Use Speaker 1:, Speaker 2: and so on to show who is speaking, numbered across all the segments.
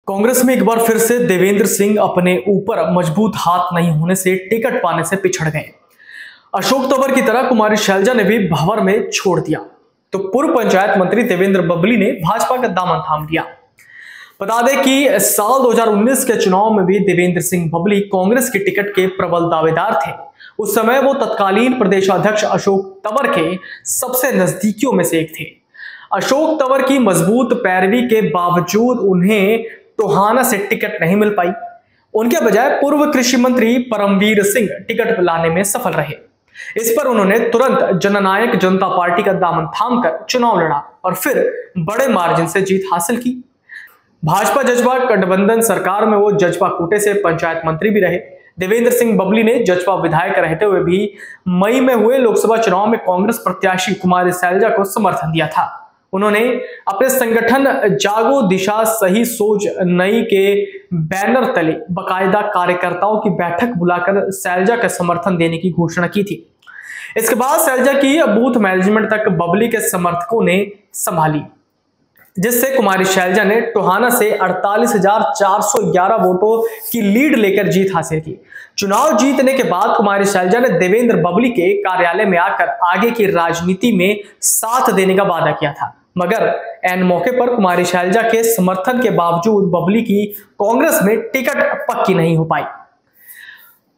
Speaker 1: कांग्रेस में एक बार फिर से देवेंद्र सिंह अपने ऊपर मजबूत हाथ नहीं होने से टिकट पाने से पिछड़ गए। अशोक तंवर की तरह कुमारी शैलजा ने भी भंवर में छोड़ दिया तो पूर्व पंचायत मंत्री देवेंद्र बबली ने भाजपा का दामन थाम लिया। बता दें कि साल 2019 के चुनाव में भी देवेंद्र सिंह बबली कांग्रेस के टिकट के प्रबल दावेदार थे। उस समय वो तत्कालीन प्रदेशाध्यक्ष अशोक तंवर के सबसे नजदीकियों में से एक थे। अशोक तंवर की मजबूत पैरवी के बावजूद उन्हें टोहाना से टिकट नहीं मिल पाई। उनके बजाय पूर्व कृषि मंत्री परमवीर सिंह टिकट लाने में सफल रहे। इस पर उन्होंने तुरंत जननायक जनता पार्टी का दामन थामकर चुनाव लड़ा और फिर बड़े मार्जिन से जीत हासिल की। भाजपा जजपा गठबंधन सरकार में वो जजपा कोटे से पंचायत मंत्री भी रहे। देवेंद्र सिंह बबली ने जजपा विधायक रहते हुए भी मई में हुए लोकसभा चुनाव में कांग्रेस प्रत्याशी कुमारी शैलजा को समर्थन दिया था। उन्होंने अपने संगठन जागो दिशा सही सोच नई के बैनर तले बाकायदा कार्यकर्ताओं की बैठक बुलाकर शैलजा का समर्थन देने की घोषणा की थी। इसके बाद शैलजा की बूथ मैनेजमेंट तक बबली के समर्थकों ने संभाली, जिससे कुमारी शैलजा ने टोहाना से 48,411 वोटों की लीड लेकर जीत हासिल की। चुनाव जीतने के बाद कुमारी शैलजा ने देवेंद्र बबली के कार्यालय में आकर आगे की राजनीति में साथ देने का वादा किया था, मगर ऐन मौके पर कुमारी शैलजा के समर्थन के बावजूद बबली की कांग्रेस में टिकट पक्की नहीं हो पाई।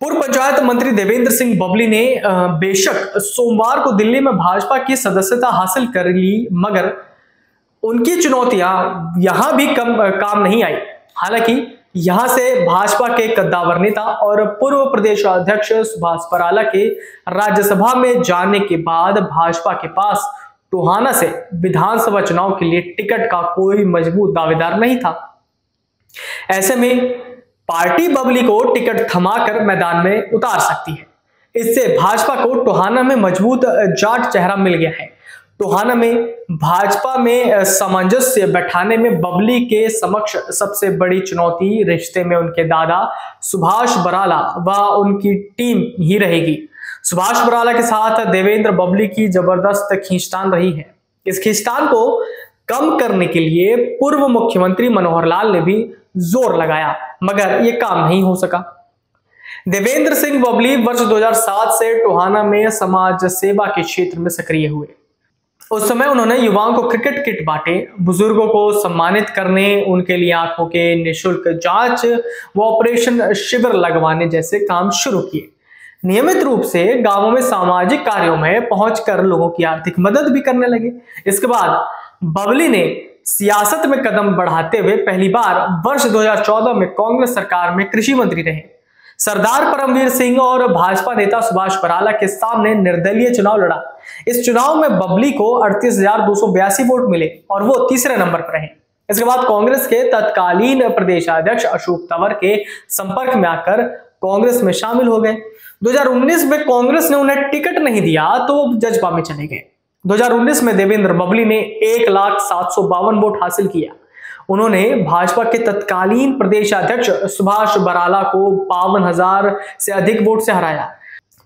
Speaker 1: पूर्व पंचायत मंत्री देवेंद्र सिंह बबली ने बेशक सोमवार को दिल्ली में भाजपा की सदस्यता हासिल कर ली, मगर उनकी चुनौतियां यहां भी काम नहीं आई। हालांकि यहां से भाजपा के कद्दावर नेता और पूर्व प्रदेश अध्यक्ष सुभाष बराला के राज्यसभा में जाने के बाद भाजपा के पास टोहाना से विधानसभा चुनाव के लिए टिकट का कोई मजबूत दावेदार नहीं था। ऐसे में पार्टी बबली को टिकट थमाकर मैदान में उतार सकती है। इससे भाजपा को टोहाना में मजबूत जाट चेहरा मिल गया है। टोहाना में भाजपा में सामंजस्य बैठाने में बबली के समक्ष सबसे बड़ी चुनौती रिश्ते में उनके दादा सुभाष बराला व उनकी टीम ही रहेगी। सुभाष बराला के साथ देवेंद्र बबली की जबरदस्त खींचतान रही है। इस खींचतान को कम करने के लिए पूर्व मुख्यमंत्री मनोहर लाल ने भी जोर लगाया, मगर यह काम नहीं हो सका। देवेंद्र सिंह बबली वर्ष 2007 से टोहाना में समाज सेवा के क्षेत्र में सक्रिय हुए। उस समय उन्होंने युवाओं को क्रिकेट किट बांटे, बुजुर्गों को सम्मानित करने, उनके लिए आंखों के निःशुल्क जांच व ऑपरेशन शिविर लगवाने जैसे काम शुरू किए। नियमित रूप से गांवों में सामाजिक कार्यों में पहुंचकर लोगों की आर्थिक मदद भी करने लगे। इसके बाद बबली ने सियासत में कदम बढ़ाते हुए पहली बार वर्ष 2014 में कांग्रेस सरकार में कृषि मंत्री रहे। सरदार परमवीर सिंह और भाजपा नेता सुभाष बराला के सामने निर्दलीय चुनाव लड़ा। इस चुनाव में बबली को 38,282 वोट मिले और वो तीसरे नंबर पर रहे। इसके बाद कांग्रेस के तत्कालीन प्रदेशाध्यक्ष अशोक तंवर के संपर्क में आकर कांग्रेस में शामिल हो गए। 2019 में कांग्रेस ने उन्हें टिकट नहीं दिया तो वो जजपा में चले गए। 2019 में देवेंद्र बबली ने 1,752 वोट हासिल किया। उन्होंने भाजपा के तत्कालीन प्रदेशाध्यक्ष सुभाष बराला को 52,000 से अधिक वोट से हराया।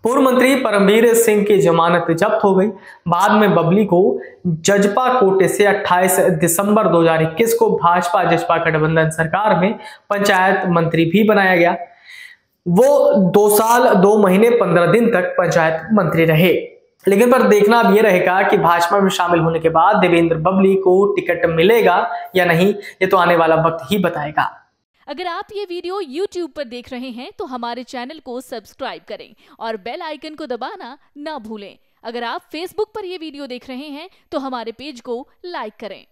Speaker 1: पूर्व मंत्री परमवीर सिंह की जमानत जब्त हो गई। बाद में बबली को जजपा कोटे से 28 दिसंबर 2021 को भाजपा जजपा गठबंधन सरकार में पंचायत मंत्री भी बनाया गया। वो 2 साल 2 महीने 15 दिन तक पंचायत मंत्री रहे। लेकिन पर देखना अब यह रहेगा कि भाजपा में शामिल होने के बाद देवेंद्र बबली को टिकट मिलेगा या नहीं, ये तो आने वाला वक्त ही बताएगा।
Speaker 2: अगर आप ये वीडियो YouTube पर देख रहे हैं तो हमारे चैनल को सब्सक्राइब करें और बेल आइकन को दबाना ना भूलें। अगर आप Facebook पर ये वीडियो देख रहे हैं तो हमारे पेज को लाइक करें।